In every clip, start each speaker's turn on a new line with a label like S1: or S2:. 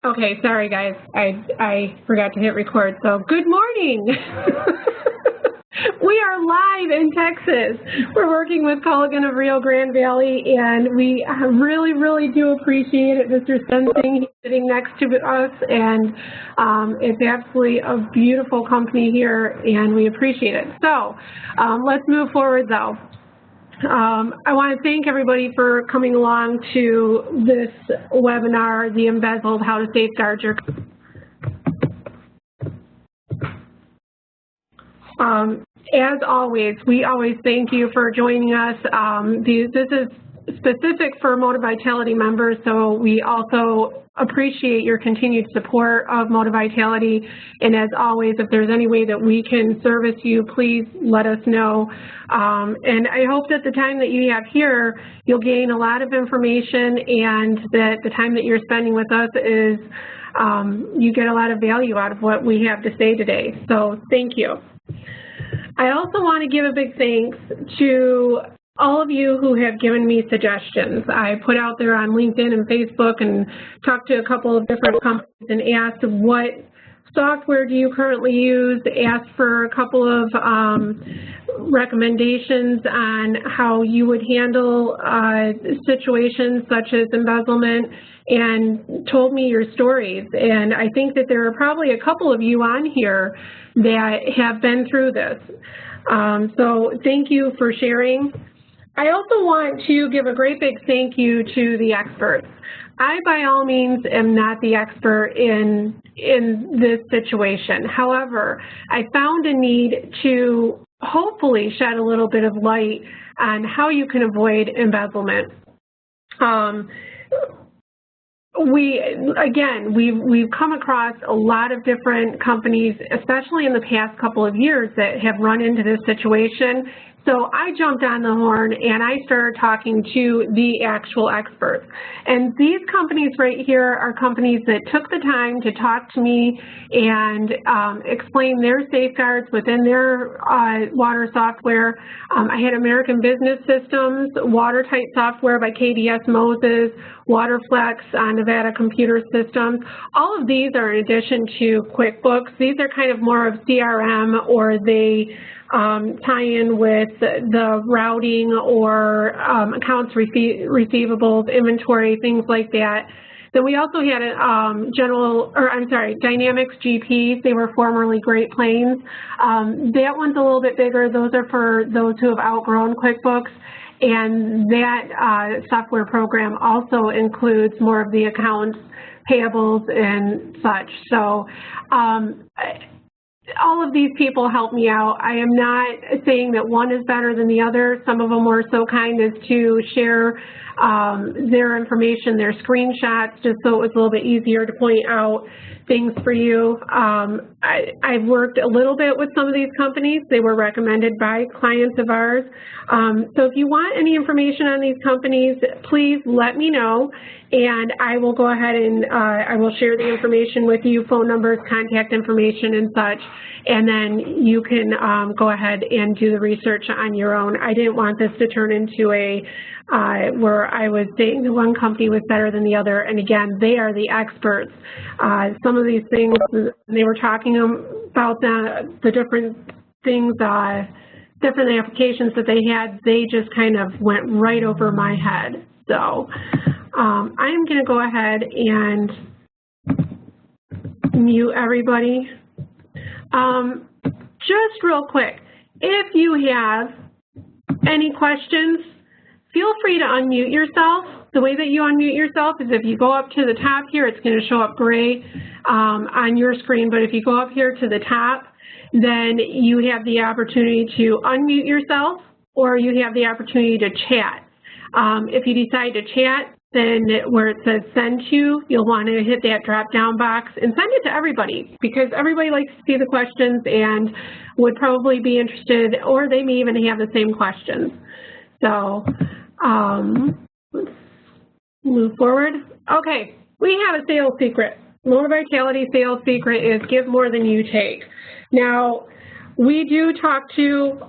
S1: Okay, sorry guys, I forgot to hit record. So good morning. We are live in Texas. We're working with Culligan of Rio Grande Valley, and we really do appreciate it. Mr. Sensing, he's sitting next to us, and it's absolutely a beautiful company here, and we appreciate it. So let's move forward though. I want to thank everybody for coming along to this webinar, The Embezzled, How to Safeguard Your... As always, we always thank you for joining us. This is specific for Moti-Vitality members, so we also appreciate your continued support of Moti-Vitality. And as always, if there's any way that we can service you, please let us know. And I hope that the time that you have here, you'll gain a lot of information, and that the time that you're spending with us is you get a lot of value out of what we have to say today. So thank you. I also want to give a big thanks to all of you who have given me suggestions. I put out there on LinkedIn and Facebook and talked to a couple of different companies and asked what software do you currently use, asked for a couple of recommendations on how you would handle situations such as embezzlement, and told me your stories. And I think that there are probably a couple of you on here that have been through this. So thank you for sharing. I also want to give a great big thank you to the experts. I, by all means, am not the expert in this situation. However, I found a need to hopefully shed a little bit of light on how you can avoid embezzlement. We've come across a lot of different companies, especially in the past couple of years, that have run into this situation. So I jumped on the horn and I started talking to the actual experts. And these companies right here are companies that took the time to talk to me and explain their safeguards within their water software. I had American Business Systems, Watertight Software by KDS Moses, WaterFlex on Nevada Computer Systems. All of these are in addition to QuickBooks. These are kind of more of CRM, or they tie in with the routing or accounts receivables, inventory, things like that. Then we also had Dynamics GP. They were formerly Great Plains. That one's a little bit bigger. Those are for those who have outgrown QuickBooks. And that software program also includes more of the accounts, payables, and such. So all of these people help me out. I am not saying that one is better than the other. Some of them were so kind as to share their information, their screenshots, just so it was a little bit easier to point out things for you. I've worked a little bit with some of these companies. They were recommended by clients of ours. So if you want any information on these companies, please let me know, and I will go ahead and I will share the information with you, phone numbers, contact information, and such, and then you can go ahead and do the research on your own. I didn't want this to turn into a where I was saying the one company was better than the other, and again, they are the experts. Some of these things, they were talking about the different things, different applications that they had, they just kind of went right over my head. So I'm going to go ahead and mute everybody. Just real quick, if you have any questions, feel free to unmute yourself. The way that you unmute yourself is if you go up to the top here, it's going to show up gray on your screen, but if you go up here to the top, then you have the opportunity to unmute yourself, or you have the opportunity to chat. If you decide to chat, then where it says send to, you'll want to hit that drop down box and send it to everybody, because everybody likes to see the questions and would probably be interested, or they may even have the same questions. So let's move forward. Okay, we have a sales secret. Moti-Vitality sales secret is give more than you take. Now, we do talk to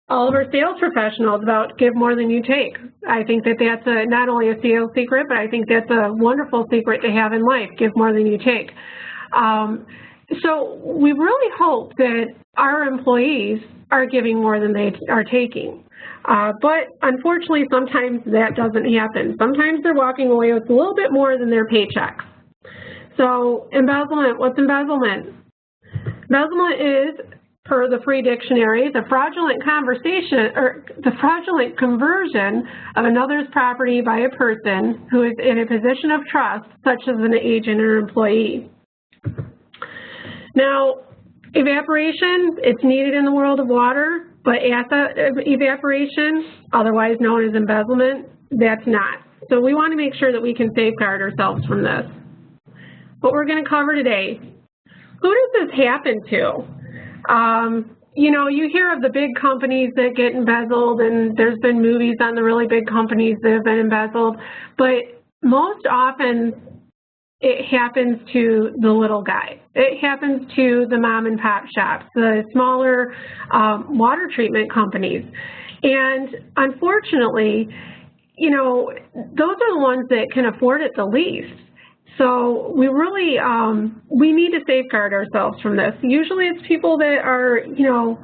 S1: all of our sales professionals about give more than you take. I think that that's not only a sales secret, but I think that's a wonderful secret to have in life, give more than you take. So we really hope that our employees are giving more than they are taking. But unfortunately, sometimes that doesn't happen. Sometimes they're walking away with a little bit more than their paychecks. So embezzlement, what's embezzlement? Embezzlement is, per the free dictionary, the fraudulent conversion of another's property by a person who is in a position of trust, such as an agent or employee. Now, evaporation, it's needed in the world of water, but asset evaporation, otherwise known as embezzlement, that's not. So we want to make sure that we can safeguard ourselves from this. What we're going to cover today, who does this happen to? You know, you hear of the big companies that get embezzled, and there's been movies on the really big companies that have been embezzled, but most often it happens to the little guy. It happens to the mom and pop shops, the smaller water treatment companies. And unfortunately, you know, those are the ones that can afford it the least. So we really, we need to safeguard ourselves from this. Usually it's people that are, you know,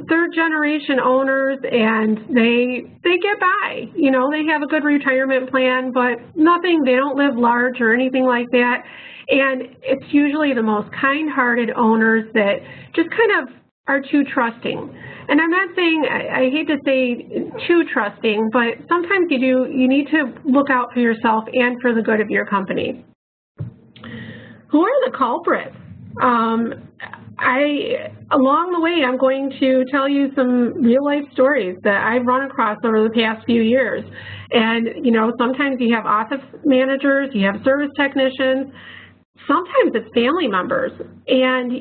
S1: third generation owners, and they get by. You know, they have a good retirement plan, but nothing, they don't live large or anything like that. And it's usually the most kind-hearted owners that just kind of are too trusting. And I'm not saying, I hate to say too trusting, but sometimes you need to look out for yourself and for the good of your company. Who are the culprits? Along the way, I'm going to tell you some real-life stories that I've run across over the past few years. And, you know, sometimes you have office managers, you have service technicians, sometimes it's family members. And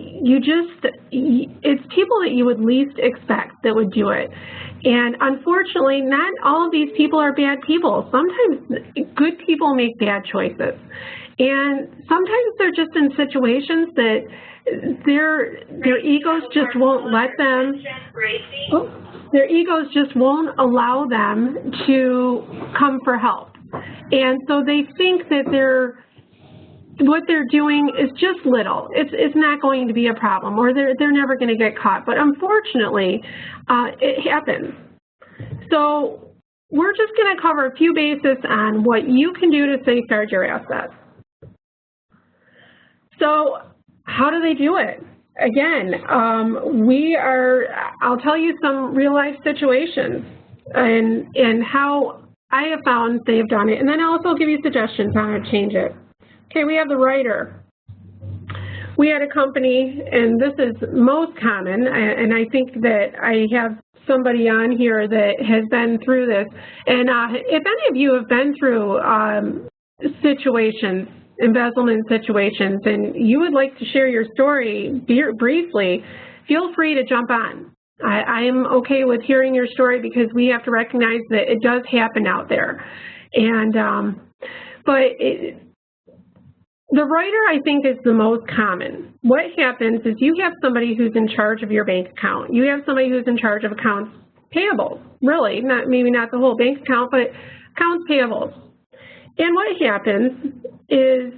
S1: it's people that you would least expect that would do it. And unfortunately, not all of these people are bad people. Sometimes good people make bad choices. And sometimes they're just in situations that their egos just won't let them, their egos just won't allow them to come for help. And so they think that what they're doing is just little. It's not going to be a problem, or they're never going to get caught. But unfortunately, it happens. So we're just going to cover a few bases on what you can do to safeguard your assets. So how do they do it? Again, I'll tell you some real life situations and how I have found they've done it, and then I'll also give you suggestions on how to change it. Okay, we have the writer. We had a company, and this is most common, and I think that I have somebody on here that has been through this. And if any of you have been through situations, embezzlement situations, and you would like to share your story briefly, feel free to jump on. I am okay with hearing your story, because we have to recognize that it does happen out there. And the writer, I think, is the most common. What happens is you have somebody who's in charge of your bank account. You have somebody who's in charge of accounts payable, really, maybe not the whole bank account, but accounts payables. And what happens is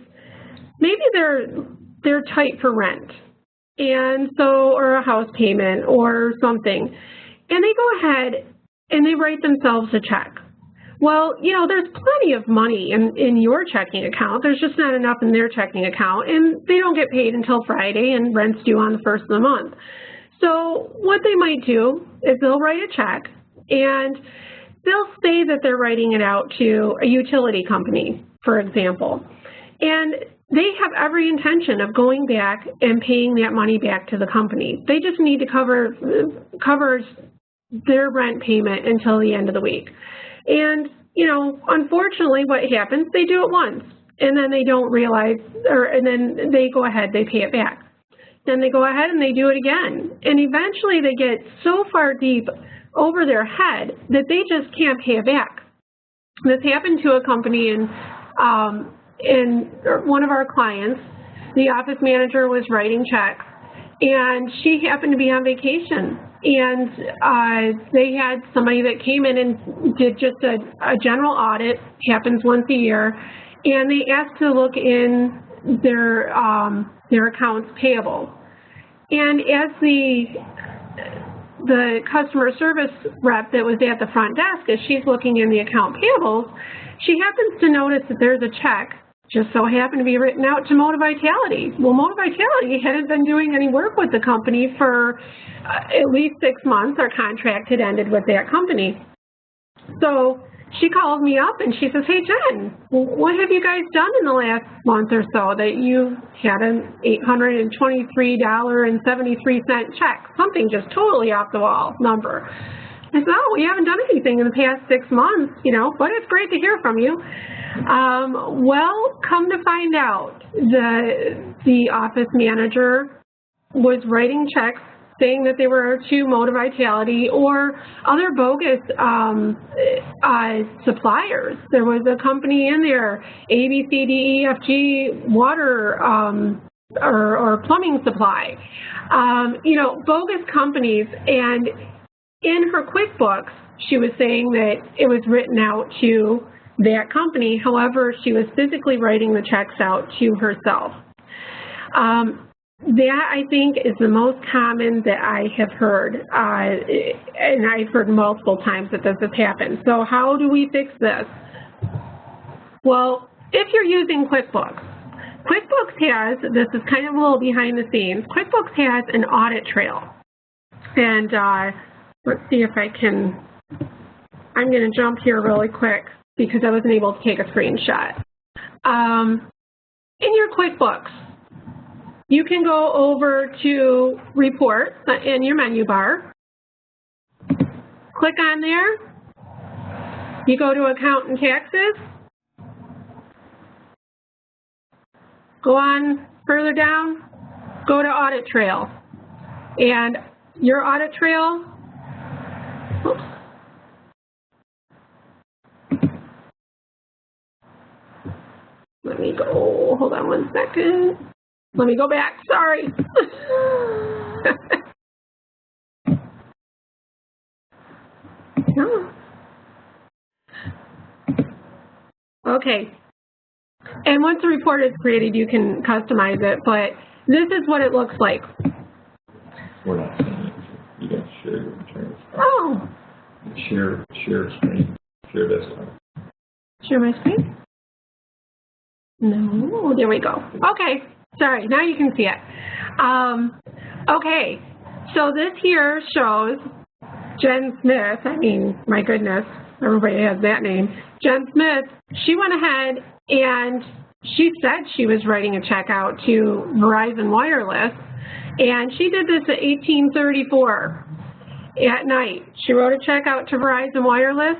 S1: maybe they're tight for rent, and so, or a house payment or something, and they go ahead and they write themselves a check. Well, you know, there's plenty of money in your checking account. There's just not enough in their checking account, and they don't get paid until Friday, and rent's due on the 1st of the month. So what they might do is they'll write a check, and they'll say that they're writing it out to a utility company, for example. And they have every intention of going back and paying that money back to the company. They just need to cover their rent payment until the end of the week. And, you know, unfortunately what happens, they do it once, and then they don't realize, and then they go ahead, they pay it back. Then they go ahead and they do it again. And eventually they get so far deep over their head that they just can't pay it back. This happened to a company in one of our clients. The office manager was writing checks, and she happened to be on vacation. And they had somebody that came in and did just a general audit, happens once a year, and they asked to look in their accounts payable. And as the customer service rep that was at the front desk, as she's looking in the account payables, she happens to notice that there's a check just so happened to be written out to Moti-Vitality. Well, Moti-Vitality hadn't been doing any work with the company for at least 6 months. Our contract had ended with that company. So she called me up and she says, hey, Jen, what have you guys done in the last month or so that you had an $823.73 check, something just totally off the wall number. I said, oh, we haven't done anything in the past 6 months, you know, but it's great to hear from you. Well, come to find out, the office manager was writing checks saying that they were to Moti-Vitality or other bogus suppliers. There was a company in there, A, B, C, D, E, F, G, water or plumbing supply. You know, bogus companies. And in her QuickBooks, she was saying that it was written out to that company. However, she was physically writing the checks out to herself. That, I think, is the most common that I have heard, and I've heard multiple times that this has happened. So how do we fix this? Well, if you're using QuickBooks, QuickBooks has, this is kind of a little behind the scenes, QuickBooks has an audit trail. And let's see if I can, I'm going to jump here really quick because I wasn't able to take a screenshot. In your QuickBooks, you can go over to Reports in your menu bar, click on there, you go to Account and Taxes, go on further down, go to Audit Trail, and your audit trail, oops. Let me go, hold on one second. Let me go back, sorry. Okay. And once the report is created, you can customize it, but this is what it looks like.
S2: We're not saying it. You got to share your returns.
S1: Oh.
S2: Share screen, share desktop.
S1: Share my screen? No, there we go. Okay, sorry, now you can see it. Okay, so this here shows Jen Smith. I mean, my goodness, everybody has that name. Jen Smith, she went ahead and she said she was writing a check out to Verizon Wireless, and she did this at 18:34 at night. She wrote a check out to Verizon Wireless.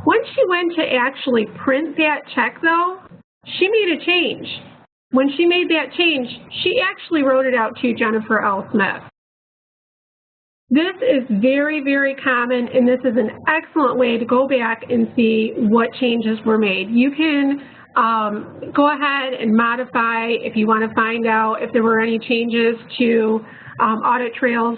S1: When she went to actually print that check, though, she made a change. When she made that change, she actually wrote it out to Jennifer L. Smith. This is very, very common, and this is an excellent way to go back and see what changes were made. You can go ahead and modify if you want to find out if there were any changes to audit trails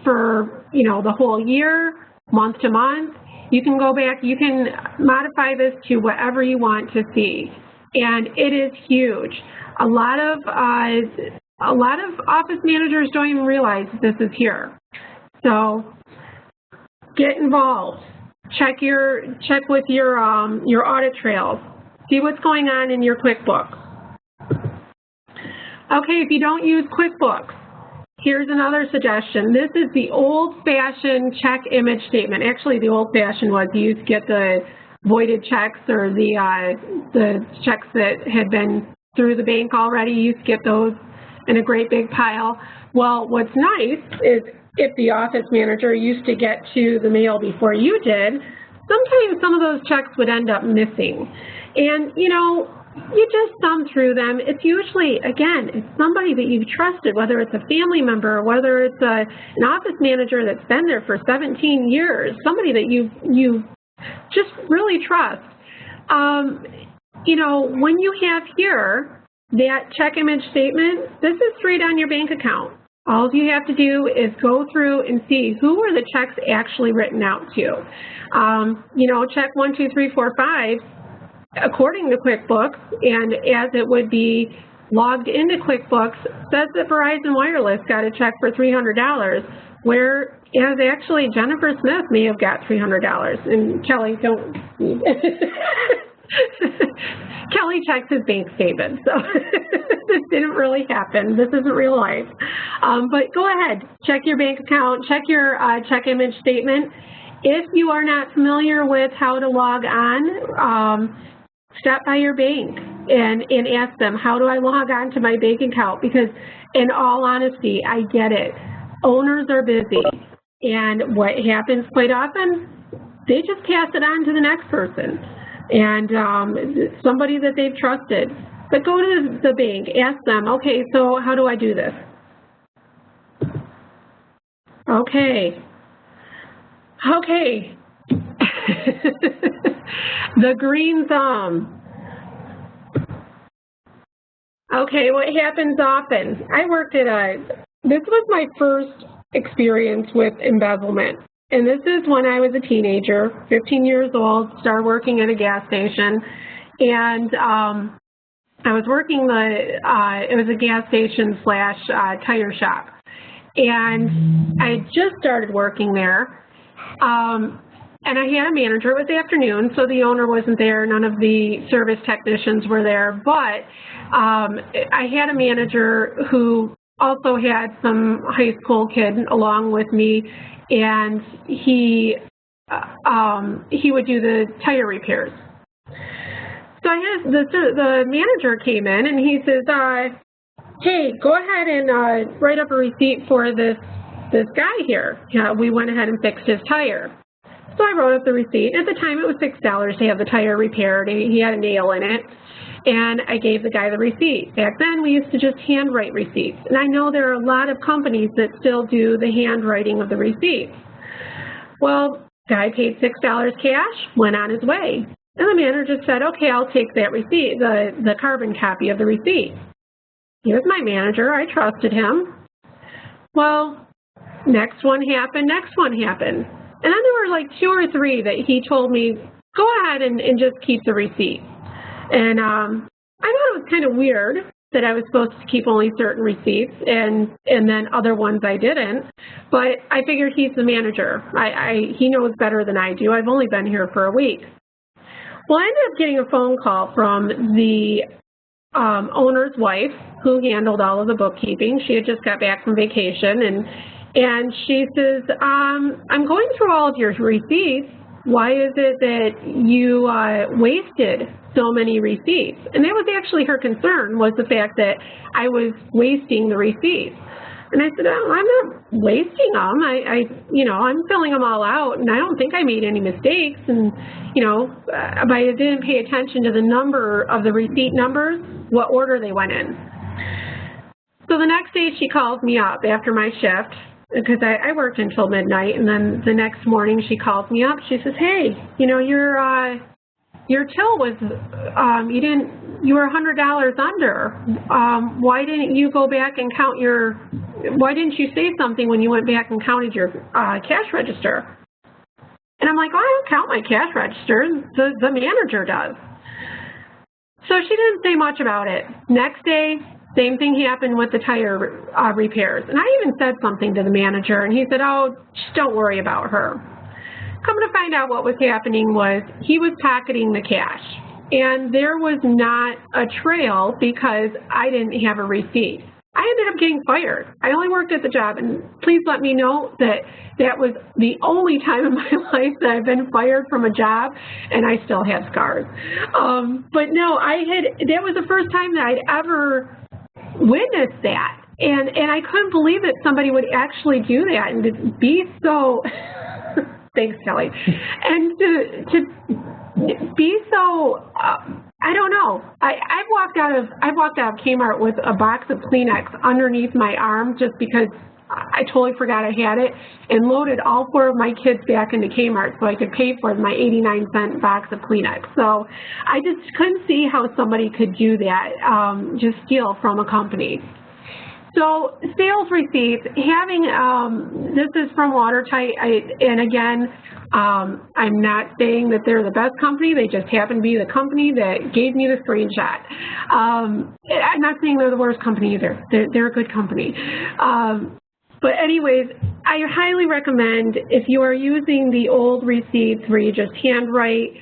S1: for, you know, the whole year, month to month. You can go back, you can modify this to whatever you want to see. And it is huge. A lot of office managers don't even realize this is here. So get involved. Check with your audit trails. See what's going on in your QuickBooks. Okay, if you don't use QuickBooks, here's another suggestion. This is the old-fashioned check image statement. Actually, the old-fashioned was you used to get the voided checks or the checks that had been through the bank already. You used to get those in a great big pile. Well, what's nice is if the office manager used to get to the mail before you did, sometimes some of those checks would end up missing. And, you know, you just thumb through them. It's usually, again, it's somebody that you've trusted, whether it's a family member, whether it's an office manager that's been there for 17 years, somebody that you just really trust. You know, when you have here that check image statement, this is straight on your bank account. All you have to do is go through and see who were the checks actually written out to. You know, check 1, 2, 3, 4, 5, according to QuickBooks, and as it would be logged into QuickBooks, says that Verizon Wireless got a check for $300, whereas actually Jennifer Smith may have got $300. And Kelly, don't... Kelly checks his bank statement, so this didn't really happen. This isn't real life. But go ahead, check your bank account, check your check image statement. If you are not familiar with how to log on, stop by your bank and ask them, how do I log on to my bank account? Because in all honesty, I get it. Owners are busy, and what happens quite often, they just pass it on to the next person. And somebody that they've trusted. But go to the bank, ask them, okay, so how do I do this? Okay. Okay. The green thumb. Okay, what happens often? I worked at this was my first experience with embezzlement. And this is when I was a teenager, 15 years old, started working at a gas station. And I was working it was a gas station slash tire shop. And I just started working there. And I had a manager. It was afternoon, so the owner wasn't there. None of the service technicians were there. But I had a manager who also had some high school kid along with me, and he would do the tire repairs. So the manager came in and he says, hey, go ahead and write up a receipt for this guy here. We went ahead and fixed his tire. So I wrote up the receipt. At the time, it was $6 to have the tire repaired. He had a nail in it. And I gave the guy the receipt. Back then, we used to just handwrite receipts. And I know there are a lot of companies that still do the handwriting of the receipts. Well, guy paid $6 cash, went on his way. And the manager said, okay, I'll take that receipt, the carbon copy of the receipt. He was my manager. I trusted him. Well, next one happened. And then there were like 2 or 3 that he told me, go ahead and just keep the receipt. And I thought it was kind of weird that I was supposed to keep only certain receipts and then other ones I didn't. But I figured he's the manager. He knows better than I do. I've only been here for a week. Well, I ended up getting a phone call from the owner's wife who handled all of the bookkeeping. She had just got back from vacation, and she says, I'm going through all of your receipts. Why is it that you wasted so many receipts? And that was actually her concern, was the fact that I was wasting the receipts. And I said, oh, I'm not wasting them. I'm filling them all out, and I don't think I made any mistakes. And, but I didn't pay attention to the number of the receipt numbers, what order they went in. So the next day she calls me up after my shift, because I worked until midnight, and then the next morning she calls me up. She says, hey, your till was, you were $100 under. Why didn't you go back and why didn't you say something when you went back and counted your cash register? And I'm like, well, I don't count my cash register. The manager does. So she didn't say much about it. Next day, same thing happened with the tire repairs. And I even said something to the manager, and he said, oh, just don't worry about her. Come to find out what was happening was he was pocketing the cash. And there was not a trail because I didn't have a receipt. I ended up getting fired. I only worked at the job, and please let me know that that was the only time in my life that I've been fired from a job, and I still have scars. But no, that was the first time that I'd ever witnessed that. And I couldn't believe that somebody would actually do that and to be so, thanks, Kelly, and to be so, I don't know. I've walked out of Kmart with a box of Kleenex underneath my arm just because I totally forgot I had it, and loaded all 4 of my kids back into Kmart so I could pay for my 89-cent box of Kleenex. So I just couldn't see how somebody could do that, just steal from a company. So sales receipts, having, this is from Watertight, and again, I'm not saying that they're the best company, they just happen to be the company that gave me the screenshot. I'm not saying they're the worst company either, they're a good company. But anyways, I highly recommend, if you are using the old receipts where you just handwrite,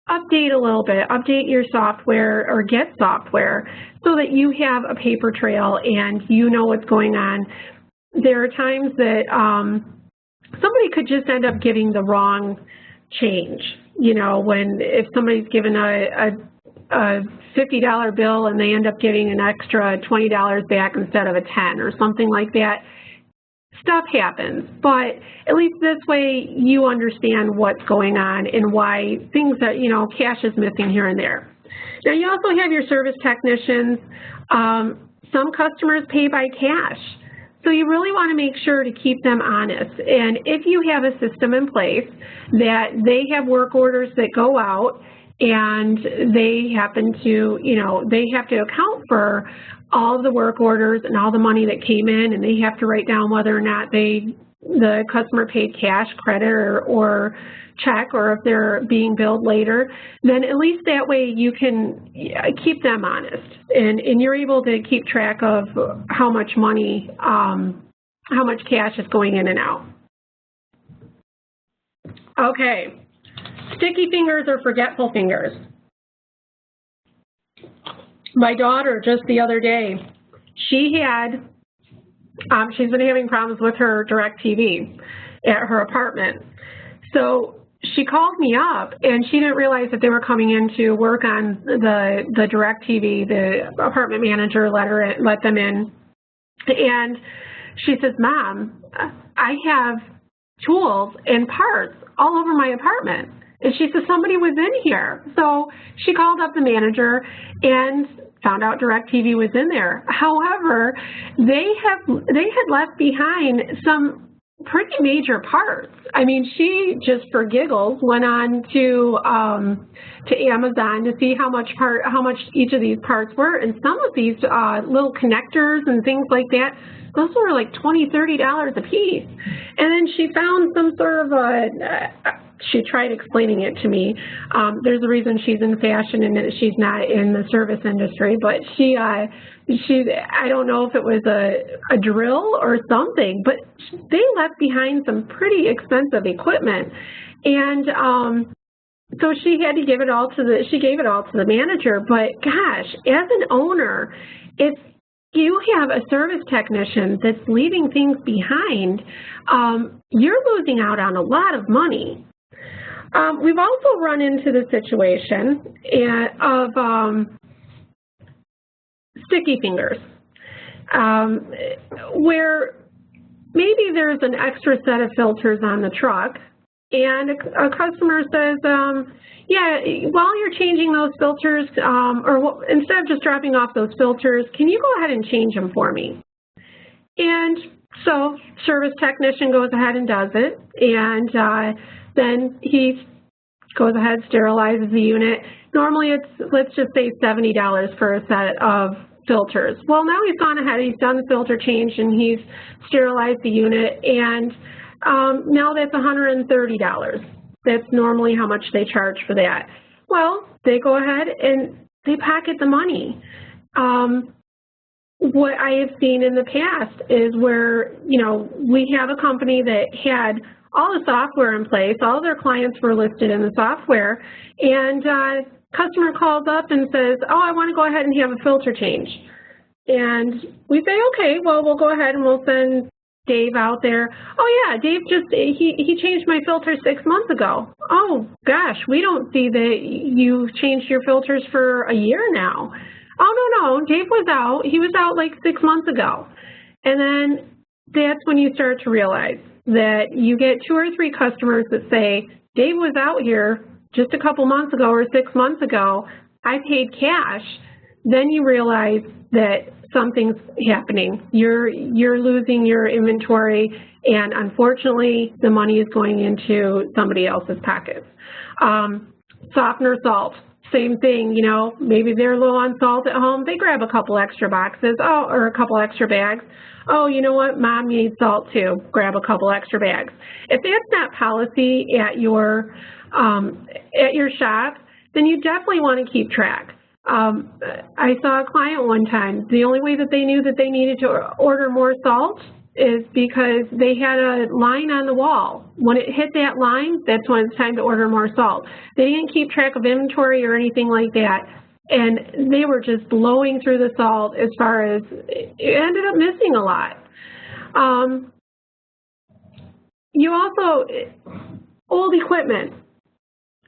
S1: update a little bit, update your software or get software so that you have a paper trail and you know what's going on. There are times that somebody could just end up giving the wrong change. You know, if somebody's given a $50 bill and they end up getting an extra $20 back instead of a $10 or something like that. Stuff happens, but at least this way you understand what's going on and why things that, you know, cash is missing here and there. Now you also have your service technicians. Some customers pay by cash, so you really want to make sure to keep them honest. And if you have a system in place that they have work orders that go out and they happen to, you know, they have to account for all of the work orders and all the money that came in, and they have to write down whether or not the customer paid cash, credit, or check, or if they're being billed later, then at least that way you can keep them honest, and you're able to keep track of how much money, how much cash is going in and out. Okay, sticky fingers or forgetful fingers. My daughter, just the other day, she's been having problems with her DirecTV at her apartment. So she called me up, and she didn't realize that they were coming in to work on the DirecTV. The apartment manager let them in. And she says, "Mom, I have tools and parts all over my apartment." And she said, "Somebody was in here." So she called up the manager and found out DirecTV was in there. However, they had left behind some pretty major parts. I mean, she just for giggles went on to Amazon to see how much each of these parts were, and some of these little connectors and things like that, those were like $20, $30 a piece. And then she found some sort of she tried explaining it to me. There's a reason she's in fashion and she's not in the service industry, but I don't know if it was a drill or something, but they left behind some pretty expensive equipment. And so she had to give it all to the manager. But gosh, as an owner, if you have a service technician that's leaving things behind, you're losing out on a lot of money. We've also run into the situation of sticky fingers, where maybe there's an extra set of filters on the truck, and a customer says, yeah, while you're changing those filters, or instead of just dropping off those filters, can you go ahead and change them for me? And so service technician goes ahead and does it, and then he goes ahead, sterilizes the unit. Normally it's, let's just say $70 for a set of filters. Well, now he's gone ahead, he's done the filter change, and he's sterilized the unit, and now that's $130. That's normally how much they charge for that. Well, they go ahead and they pocket the money. What I have seen in the past is where, you know, we have a company that had all the software in place, all their clients were listed in the software, and customer calls up and says, oh, I want to go ahead and have a filter change. And we say, okay, well, we'll go ahead and we'll send Dave out there. Oh yeah, Dave just, he changed my filter 6 months ago. Oh gosh, we don't see that you've changed your filters for a year now. Oh no, Dave was out, he was out like 6 months ago. And then that's when you start to realize that you get 2 or 3 customers that say, Dave was out here just a couple months ago or 6 months ago, I paid cash. Then you realize that something's happening. You're losing your inventory, and unfortunately, the money is going into somebody else's pockets. Softener salt. Same thing, you know, maybe they're low on salt at home, they grab a couple extra boxes, oh, or a couple extra bags. Oh, you know what, Mom needs salt too, grab a couple extra bags. If that's not policy at your shop, then you definitely want to keep track. I saw a client one time, the only way that they knew that they needed to order more salt is because they had a line on the wall. When it hit that line, that's when it's time to order more salt. They didn't keep track of inventory or anything like that, and they were just blowing through the salt as far as it ended up missing a lot. You also, old equipment.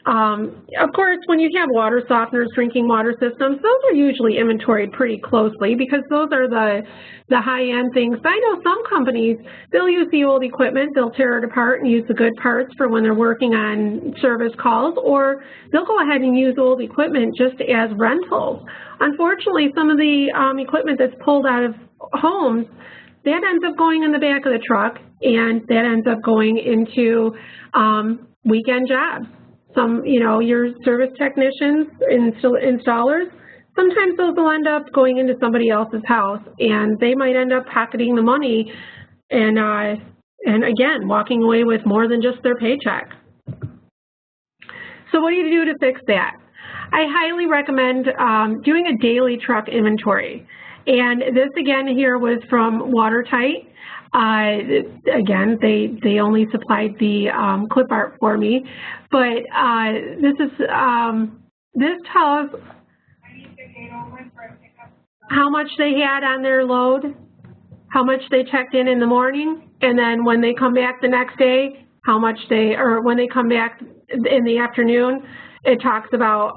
S1: Of course, when you have water softeners, drinking water systems, those are usually inventoried pretty closely because those are the high-end things. But I know some companies, they'll use the old equipment, they'll tear it apart and use the good parts for when they're working on service calls, or they'll go ahead and use old equipment just as rentals. Unfortunately, some of the equipment that's pulled out of homes, that ends up going in the back of the truck, and that ends up going into weekend jobs. Some, you know, your service technicians, installers, sometimes those will end up going into somebody else's house, and they might end up pocketing the money and again, walking away with more than just their paycheck. So what do you do to fix that? I highly recommend doing a daily truck inventory. And this again here was from Watertight. Again, they only supplied the clip art for me, but this tells how much they had on their load, how much they checked in the morning, and then when they come back the next day, how much or when they come back in the afternoon, it talks about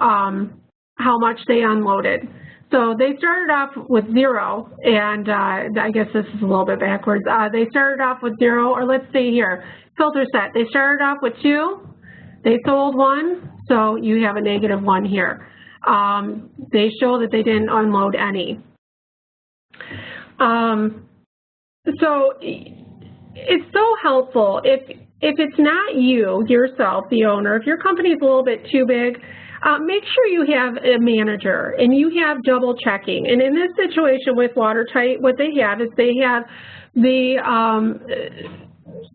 S1: how much they unloaded. So they started off with 0, and I guess this is a little bit backwards. They started off with 0, or let's see here, filter set. They started off with 2, they sold 1, so you have a -1 here. They show that they didn't unload any. So it's so helpful. If it's not you, yourself, the owner, if your company is a little bit too big, make sure you have a manager and you have double checking. And in this situation with Watertight, what they have is they have the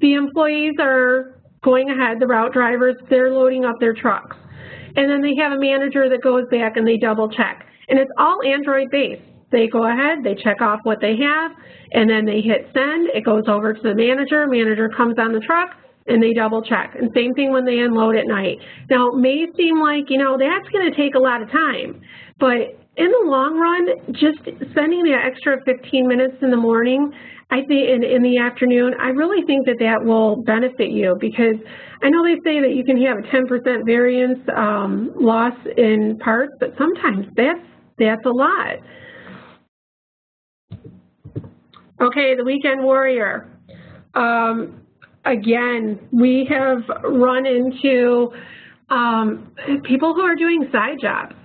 S1: employees are going ahead, the route drivers, they're loading up their trucks. And then they have a manager that goes back and they double check. And it's all Android based. They go ahead, they check off what they have, and then they hit send, it goes over to the manager comes on the truck, and they double check. And same thing when they unload at night. Now, it may seem like, you know, that's going to take a lot of time, but in the long run, just spending the extra 15 minutes in the morning, I think in the afternoon, I really think that that will benefit you, because I know they say that you can have a 10% variance loss in parts, but sometimes that's a lot. Okay, the weekend warrior. Again, we have run into people who are doing side jobs.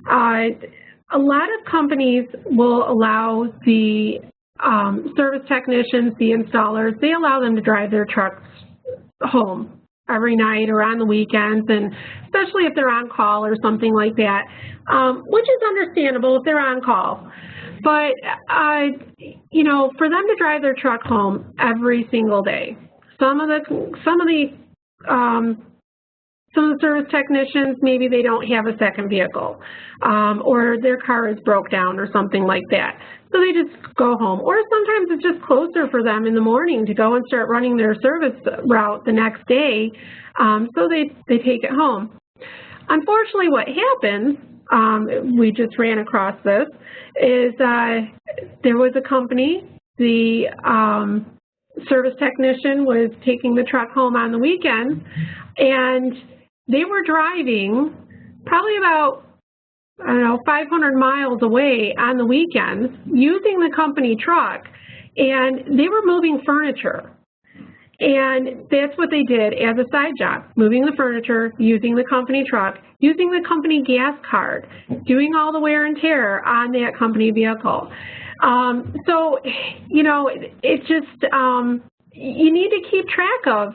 S1: A lot of companies will allow the service technicians, the installers, they allow them to drive their trucks home every night or on the weekends, and especially if they're on call or something like that, which is understandable if they're on call. But, you know, for them to drive their truck home every single day, some of the service technicians, maybe they don't have a second vehicle, or their car is broke down or something like that. So they just go home. Or sometimes it's just closer for them in the morning to go and start running their service route the next day, so they take it home. Unfortunately, what happens, we just ran across this, is there was a company, the service technician was taking the truck home on the weekends, and they were driving probably about, I don't know, 500 miles away on the weekends using the company truck, and they were moving furniture. And that's what they did as a side job, moving the furniture, using the company truck, using the company gas card, doing all the wear and tear on that company vehicle. So, you know, it just, you need to keep track of,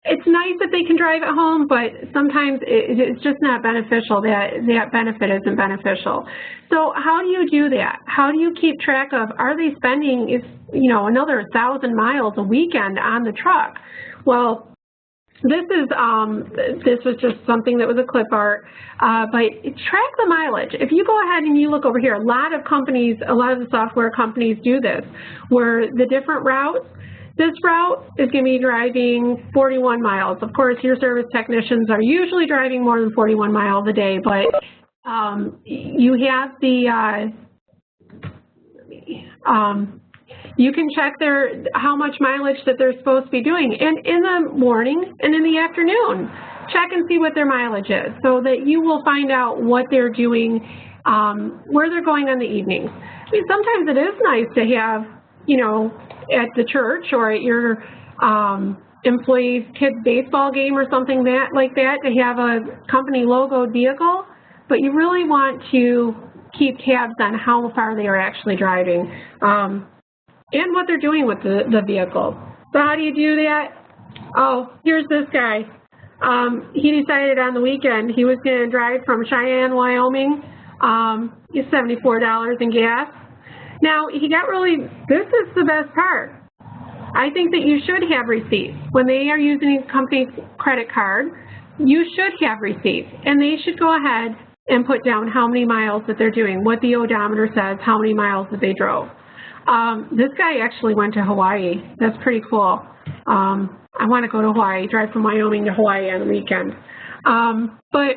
S1: it's nice that they can drive at home, but sometimes it's just not beneficial. That benefit isn't beneficial. So how do you do that? How do you keep track of, are they spending, another 1,000 miles a weekend on the truck? Well, this was just something that was a clip art, but track the mileage. If you go ahead and you look over here, a lot of the software companies do this, where the different routes, this route is going to be driving 41 miles. Of course, your service technicians are usually driving more than 41 miles a day, but you have the, you can check how much mileage that they're supposed to be doing. And in the morning and in the afternoon, check and see what their mileage is, so that you will find out what they're doing, where they're going on the evenings. I mean, sometimes it is nice to have, at the church or at your employee's kid's baseball game or something like that, to have a company logoed vehicle, but you really want to keep tabs on how far they are actually driving and what they're doing with the vehicle. So how do you do that? Oh, here's this guy. He decided on the weekend he was going to drive from Cheyenne, Wyoming, $74 in gas. Now, he got this is the best part. I think that you should have receipts. When they are using a company's credit card, you should have receipts, and they should go ahead and put down how many miles that they're doing, what the odometer says, how many miles that they drove. This guy actually went to Hawaii. That's pretty cool. I want to go to Hawaii, drive from Wyoming to Hawaii on the weekend. But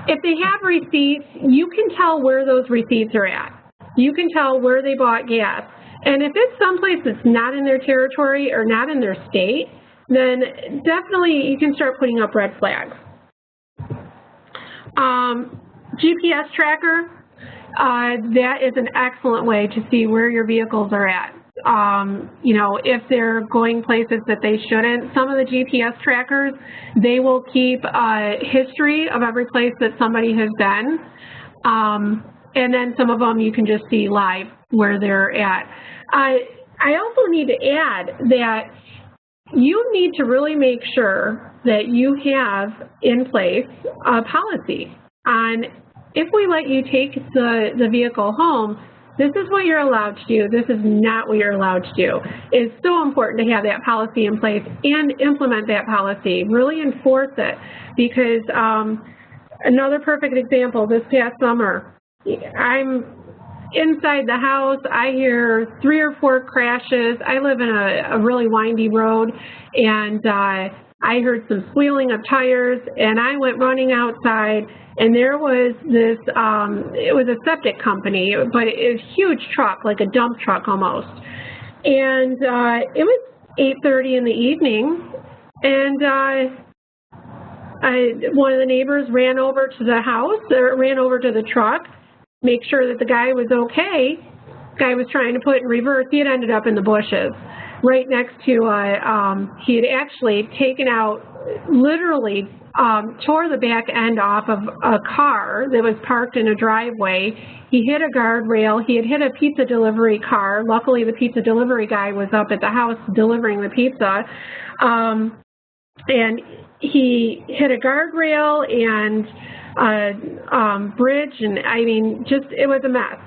S1: if they have receipts, you can tell where those receipts are at. You can tell where they bought gas. And if it's someplace that's not in their territory or not in their state, then definitely you can start putting up red flags. GPS tracker, that is an excellent way to see where your vehicles are at. If they're going places that they shouldn't, some of the GPS trackers, they will keep a history of every place that somebody has been. And then some of them you can just see live where they're at. I also need to add that you need to really make sure that you have in place a policy on, if we let you take the vehicle home, this is what you're allowed to do, this is not what you're allowed to do. It's so important to have that policy in place and implement that policy, really enforce it, because another perfect example, this past summer, I'm inside the house, I hear 3 or 4 crashes. I live in a really windy road, and I heard some squealing of tires, and I went running outside, and there was this, it was a septic company, but it was a huge truck, like a dump truck almost. And it was 8:30 in the evening, and one of the neighbors ran over to the house, or ran over to the truck, make sure that the guy was okay. The guy was trying to put it in reverse. He had ended up in the bushes right next to, he had actually taken out, literally tore the back end off of a car that was parked in a driveway. He hit a guardrail. He had hit a pizza delivery car. Luckily, the pizza delivery guy was up at the house delivering the pizza. And he hit a guardrail and bridge, and I mean, just, it was a mess.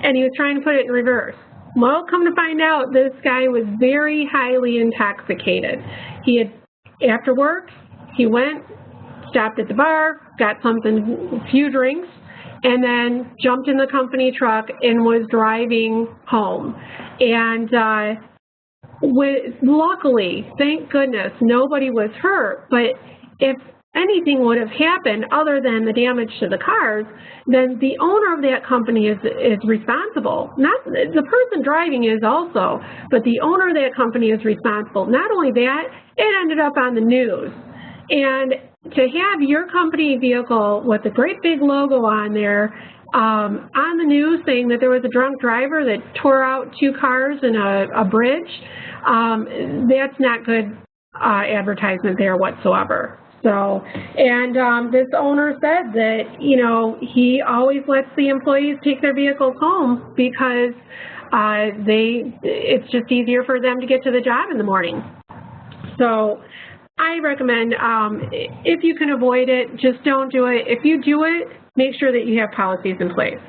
S1: And he was trying to put it in reverse. Well, come to find out, this guy was very highly intoxicated. He had, after work, he went, stopped at the bar, got something, a few drinks, and then jumped in the company truck and was driving home. And luckily, thank goodness, nobody was hurt, but if anything would have happened other than the damage to the cars, then the owner of that company is responsible. Not the person driving is also, but the owner of that company is responsible. Not only that, it ended up on the news. And to have your company vehicle with a great big logo on there, on the news saying that there was a drunk driver that tore out 2 cars in a bridge, that's not good advertisement there whatsoever. So, and this owner said that, he always lets the employees take their vehicles home because it's just easier for them to get to the job in the morning. So, I recommend, if you can avoid it, just don't do it. If you do it, make sure that you have policies in place.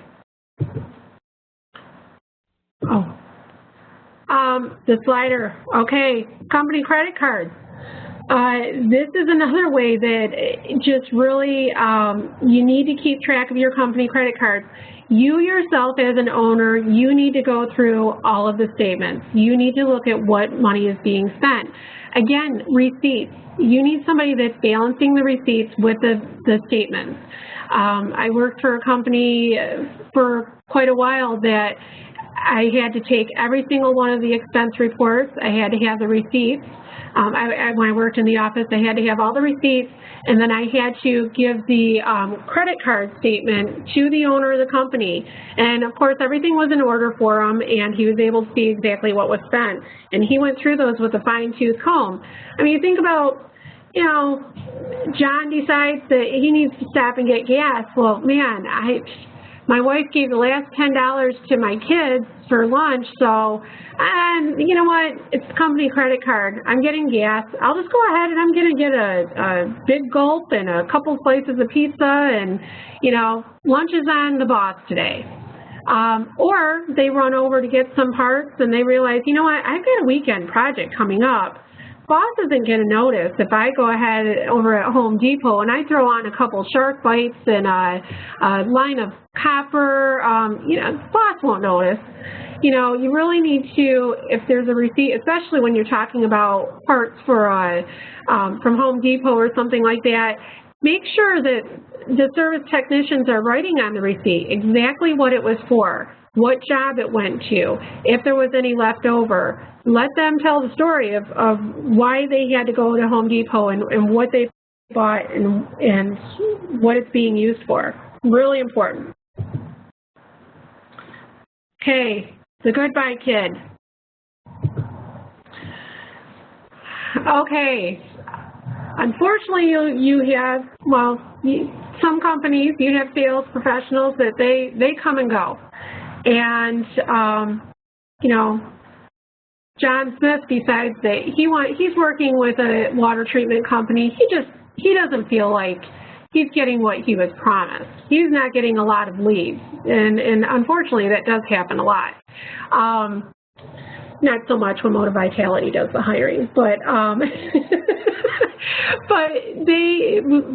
S1: The slider, okay, company credit cards. This is another way that just really, you need to keep track of your company credit cards. You yourself as an owner, you need to go through all of the statements. You need to look at what money is being spent. Again, receipts. You need somebody that's balancing the receipts with the statements. I worked for a company for quite a while that I had to take every single one of the expense reports. I had to have the receipts. When I worked in the office, I had to have all the receipts, and then I had to give the credit card statement to the owner of the company. And of course, everything was in order for him, and he was able to see exactly what was spent. And he went through those with a fine-tooth comb. I mean, think about, you know, John decides that he needs to stop and get gas. Well, man, my wife gave the last $10 to my kids for lunch, so, you know what, it's the company credit card. I'm getting gas. I'll just go ahead and I'm going to get a big gulp and a couple slices of pizza, and, you know, lunch is on the boss today. Or they run over to get some parts and they realize, you know what, I've got a weekend project coming up. Boss isn't going to notice if I go ahead over at Home Depot and I throw on a couple shark bites and a line of copper. You know, boss won't notice. You know, you really need to, if there's a receipt, especially when you're talking about parts for from Home Depot or something like that, make sure that the service technicians are writing on the receipt exactly what it was for, what job it went to, if there was any left over. Let them tell the story of why they had to go to Home Depot and what they bought and what it's being used for. Really important. Okay, the goodbye kid. Okay, unfortunately you have, well, some companies, you have sales professionals that they come and go. And, you know, John Smith decides that he's working with a water treatment company. He doesn't feel like he's getting what he was promised. He's not getting a lot of leads, and unfortunately that does happen a lot. Not so much when Moti-Vitality does the hiring, but but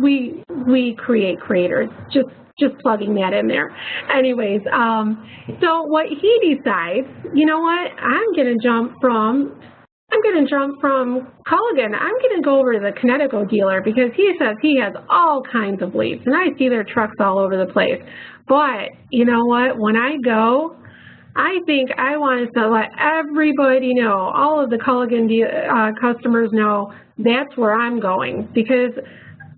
S1: we create creators. Just plugging that in there. Anyways, so what he decides, you know what, I'm going to jump from Culligan. I'm going to go over to the Connecticut dealer because he says he has all kinds of leads, and I see their trucks all over the place. But you know what, when I go, I think I want to let everybody know, all of the Culligan customers know that's where I'm going, because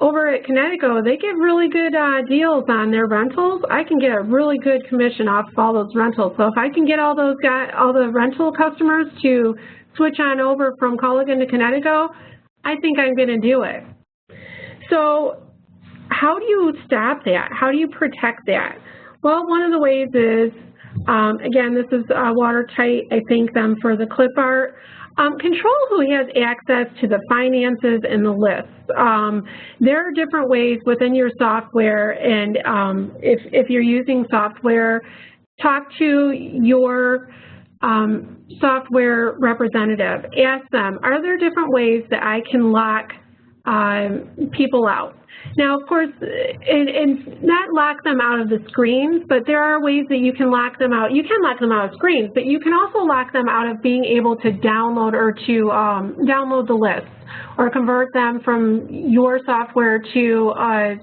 S1: over at Connecticut, they get really good deals on their rentals. I can get a really good commission off of all those rentals. So if I can get all the rental customers to switch on over from Culligan to Connecticut, I think I'm going to do it. So how do you stop that? How do you protect that? Well, one of the ways is, again, this is watertight. I thank them for the clip art. Control who has access to the finances and the lists. There are different ways within your software, and if you're using software, talk to your software representative. Ask them, are there different ways that I can lock people out? Now, of course, and not lock them out of the screens, but there are ways that you can lock them out. You can lock them out of screens, but you can also lock them out of being able to download or to download the lists or convert them from your software to an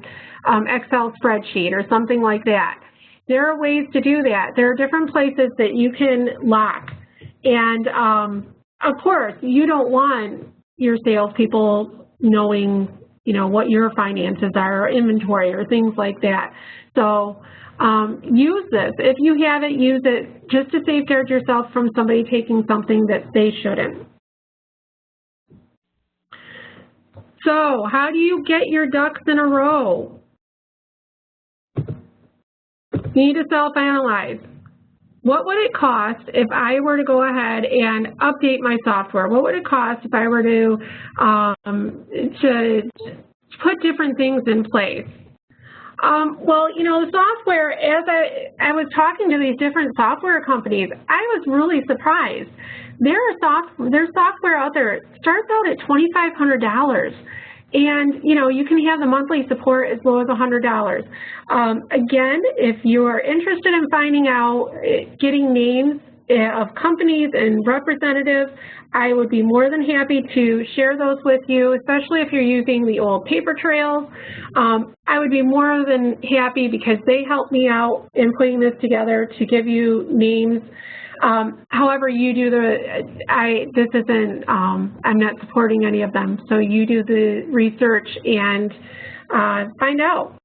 S1: Excel spreadsheet or something like that. There are ways to do that. There are different places that you can lock. And, of course, you don't want your salespeople knowing, you know, what your finances are, or inventory, or things like that. So use this. If you have it, use it just to safeguard yourself from somebody taking something that they shouldn't. So how do you get your ducks in a row? You need to self-analyze. What would it cost if I were to go ahead and update my software? What would it cost if I were to put different things in place? Well, you know, the software, as I was talking to these different software companies, I was really surprised. There's software out there, it starts out at $2,500. And, you know, you can have the monthly support as low as $100. Again, if you are interested in finding out, getting names of companies and representatives, I would be more than happy to share those with you, especially if you're using the old paper trails. I would be more than happy because they helped me out in putting this together to give you names. However, you do this isn't, I'm not supporting any of them, so you do the research and find out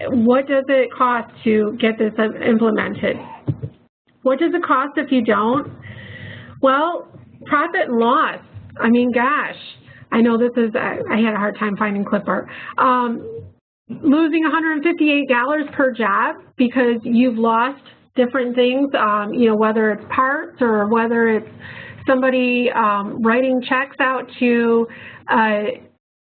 S1: what does it cost to get this implemented. What does it cost if you don't? Well, profit and loss. I mean, gosh, I know this is, I had a hard time finding Clipper. Losing $158 per job because you've lost different things, you know, whether it's parts or whether it's somebody writing checks out to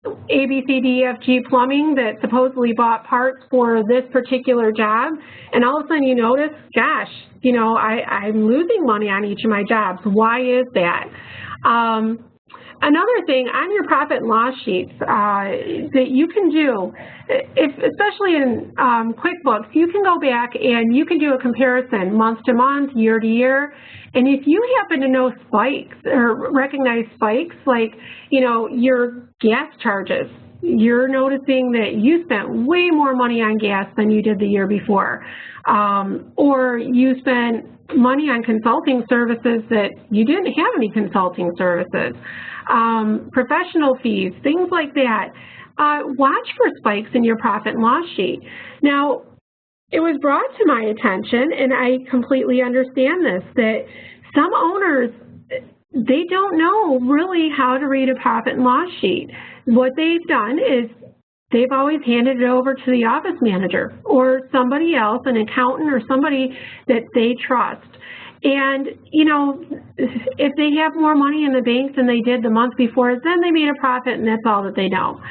S1: ABCDFG Plumbing that supposedly bought parts for this particular job, and all of a sudden you notice, gosh, you know, I'm losing money on each of my jobs. Why is that? Another thing on your profit and loss sheets that you can do, especially in QuickBooks, you can go back and you can do a comparison month to month, year to year, and if you happen to know spikes or recognize spikes, like, you know, your gas charges, you're noticing that you spent way more money on gas than you did the year before, or you spent money on consulting services that you didn't have any consulting services, professional fees, things like that. Watch for spikes in your profit and loss sheet. Now, it was brought to my attention, and I completely understand this, that some owners, they don't know really how to read a profit and loss sheet. What they've done is they've always handed it over to the office manager or somebody else, an accountant or somebody that they trust. And, you know, if they have more money in the bank than they did the month before, then they made a profit and that's all that they know.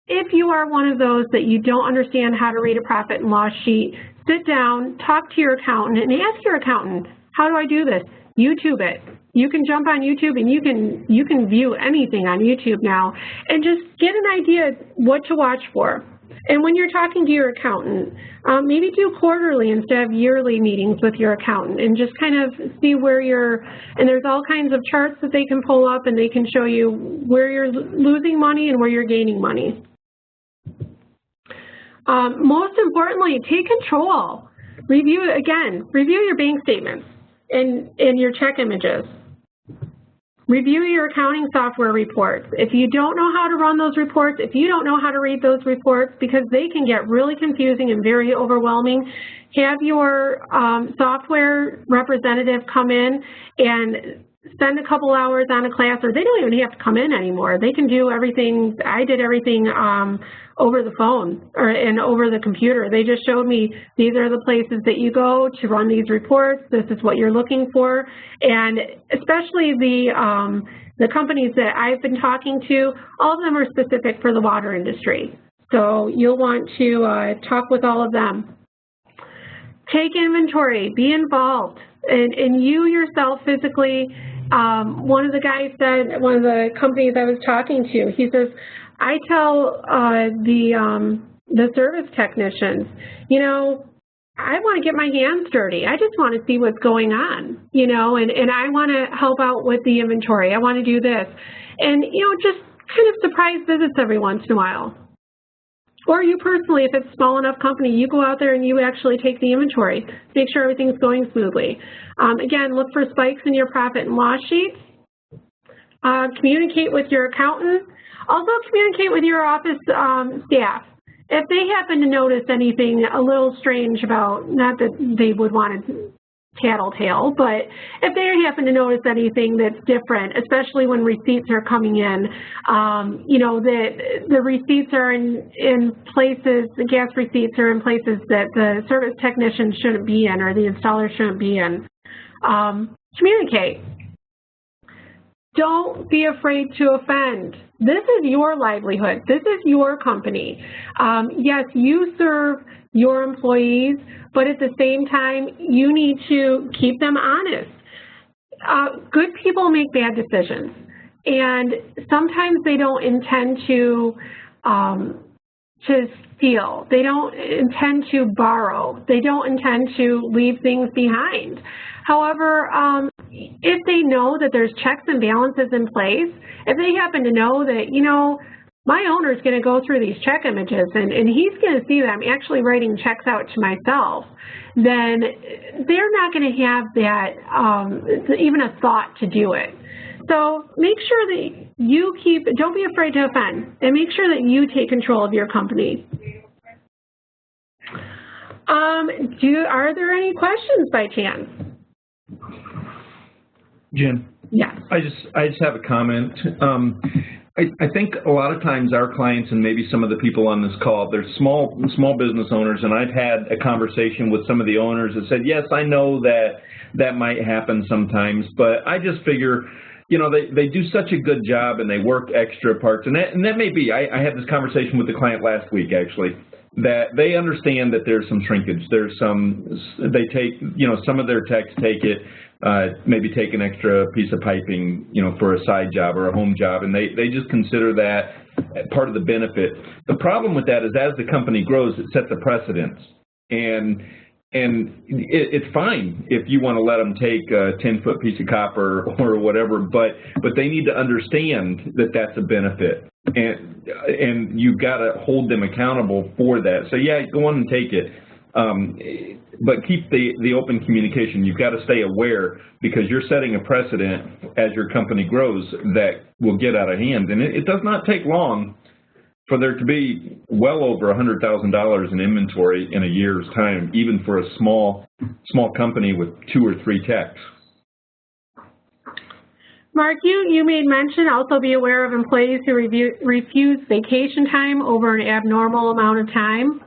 S1: If you are one of those that you don't understand how to read a profit and loss sheet, sit down, talk to your accountant, and ask your accountant, how do I do this? YouTube it. You can jump on YouTube and you can view anything on YouTube now and just get an idea what to watch for. And when you're talking to your accountant, maybe do quarterly instead of yearly meetings with your accountant and just kind of see where and there's all kinds of charts that they can pull up and they can show you where you're losing money and where you're gaining money. Most importantly, take control. Review your bank statements and your check images. Review your accounting software reports. If you don't know how to run those reports, if you don't know how to read those reports, because they can get really confusing and very overwhelming, have your software representative come in and spend a couple hours on a class, or they don't even have to come in anymore. They can do everything. I did everything over the phone and over the computer. They just showed me these are the places that you go to run these reports. This is what you're looking for. And especially the companies that I've been talking to, all of them are specific for the water industry. So you'll want to talk with all of them. Take inventory, be involved, and you yourself physically. One of the guys said, one of the companies I was talking to, he says, I tell the service technicians, you know, I want to get my hands dirty. I just want to see what's going on, you know, and I want to help out with the inventory. I want to do this. And, you know, just kind of surprise visits every once in a while. Or you personally, if it's a small enough company, you go out there and you actually take the inventory, make sure everything's going smoothly. Again, look for spikes in your profit and loss sheets. Communicate with your accountant. Also communicate with your office staff. If they happen to notice anything a little strange about, not that they would want to tattletale, but if they happen to notice anything that's different, especially when receipts are coming in, you know, that the receipts are in places, the gas receipts are in places that the service technician shouldn't be in or the installer shouldn't be in, communicate. Don't be afraid to offend. This is your livelihood. This is your company. Yes, you serve your employees, but at the same time, you need to keep them honest. Good people make bad decisions, and sometimes they don't intend to steal. They don't intend to borrow. They don't intend to leave things behind. However, if they know that there's checks and balances in place, if they happen to know that, you know, my owner's going to go through these check images and he's going to see that I'm actually writing checks out to myself, then they're not going to have that, even a thought to do it. So make sure that you don't be afraid to offend, and make sure that you take control of your company. Are there any questions by chance?
S3: Jen?
S1: Yes.
S3: I just have a comment. I think a lot of times our clients, and maybe some of the people on this call, they're small business owners, and I've had a conversation with some of the owners that said, yes, I know that might happen sometimes, but I just figure, you know, they do such a good job and they work extra parts, and that may be. I had this conversation with the client last week, actually, that they understand that there's some shrinkage. There's they take, you know, some of their techs take it, maybe take an extra piece of piping, you know, for a side job or a home job, and they just consider that part of the benefit. The problem with that is as the company grows, it sets a precedence, and it's fine if you want to let them take a 10-foot piece of copper or whatever, but they need to understand that that's a benefit, and you've got to hold them accountable for that. So yeah, go on and take it. But keep the open communication. You've got to stay aware, because you're setting a precedent as your company grows that will get out of hand. And it does not take long for there to be well over $100,000 in inventory in a year's time, even for a small company with 2 or 3 techs.
S1: Mark, you made mention also be aware of employees who refuse vacation time over an abnormal amount of time.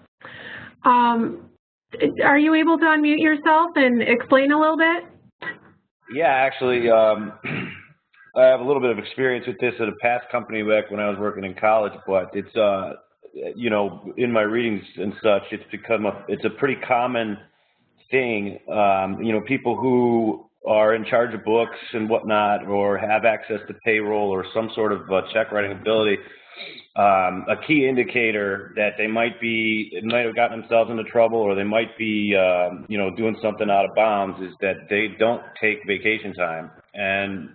S1: Are you able to unmute yourself and explain a little bit?
S4: Yeah, actually, I have a little bit of experience with this at a past company back when I was working in college, but it's, you know, in my readings and such, it's a pretty common thing. You know, people who are in charge of books and whatnot, or have access to payroll or some sort of check writing ability, a key indicator that they might have gotten themselves into trouble, or they might be, you know, doing something out of bounds, is that they don't take vacation time. And,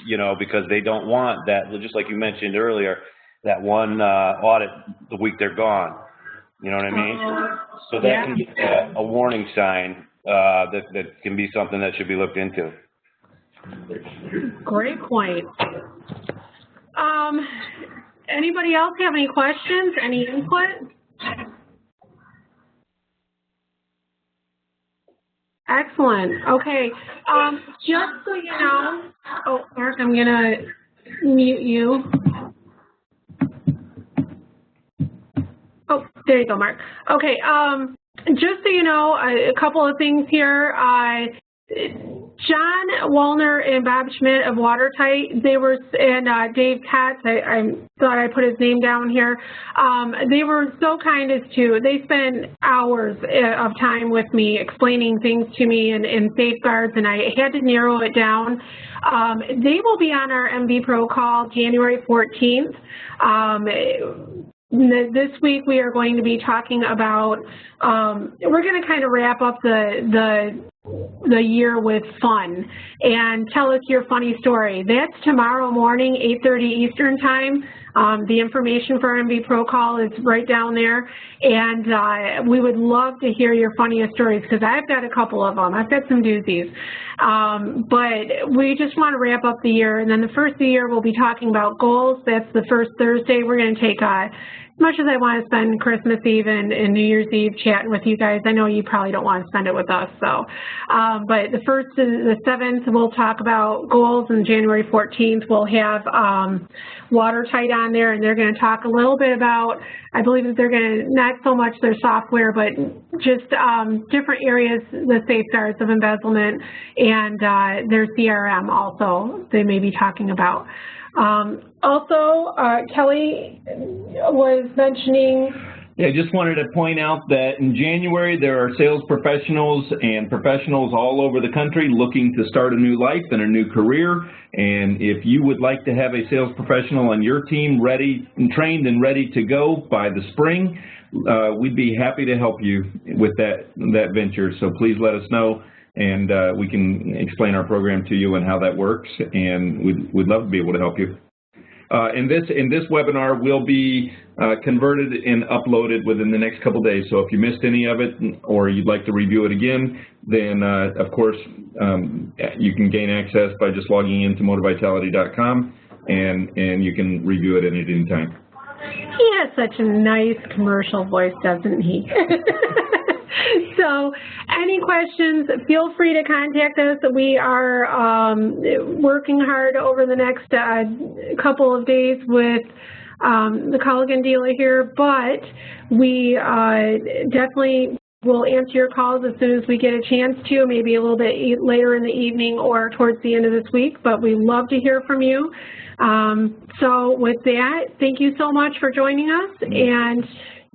S4: you know, because they don't want that, just like you mentioned earlier, that one audit the week they're gone. You know what I mean? So that can be a warning sign that can be something that should be looked into.
S1: Great point. Anybody else have any questions, any input? Excellent. Okay. Just so you know, oh, Mark, I'm going to mute you. Oh, there you go, Mark. Okay. Just so you know, a couple of things here. John Wallner and Bob Schmidt of Watertight, and Dave Katz, I thought I put his name down here. They were so kind as to, they spent hours of time with me explaining things to me and safeguards, and I had to narrow it down. They will be on our MV Pro call January 14th. This week we are going to be talking about, we're going to kind of wrap up the year with fun and tell us your funny story. That's tomorrow morning, 8:30 Eastern time. The information for our MV Pro Call is right down there, and we would love to hear your funniest stories, because I've got a couple of them. I've got some doozies. But we just want to wrap up the year, and then the first of the year we'll be talking about goals. That's the first Thursday. We're going to take as much as I want to spend Christmas Eve and New Year's Eve chatting with you guys, I know you probably don't want to spend it with us. So, but the 1st and the 7th, we'll talk about goals, and January 14th, we'll have Watertight on there, and they're going to talk a little bit about, I believe that they're going to, not so much their software, but just different areas, the safeguards of embezzlement, and their CRM also they may be talking about. Also, Kelly was mentioning.
S3: Yeah, I just wanted to point out that in January there are sales professionals and professionals all over the country looking to start a new life and a new career. And if you would like to have a sales professional on your team ready and trained and ready to go by the spring, we'd be happy to help you with that venture. So please let us know, and we can explain our program to you and how that works, and we'd love to be able to help you. And this webinar will be converted and uploaded within the next couple days. So if you missed any of it, or you'd like to review it again, then of course you can gain access by just logging into Moti-Vitality.com, and you can review it at any time.
S1: He has such a nice commercial voice, doesn't he? So any questions, feel free to contact us. We are working hard over the next couple of days with the Culligan dealer here, but we definitely will answer your calls as soon as we get a chance to, maybe a little bit later in the evening or towards the end of this week, but we love to hear from you. So with that, thank you so much for joining us, and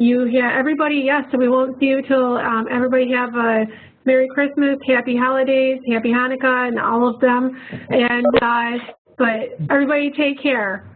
S1: everybody, yes, so we won't see you till everybody have a Merry Christmas, Happy Holidays, Happy Hanukkah, and all of them. And but everybody take care.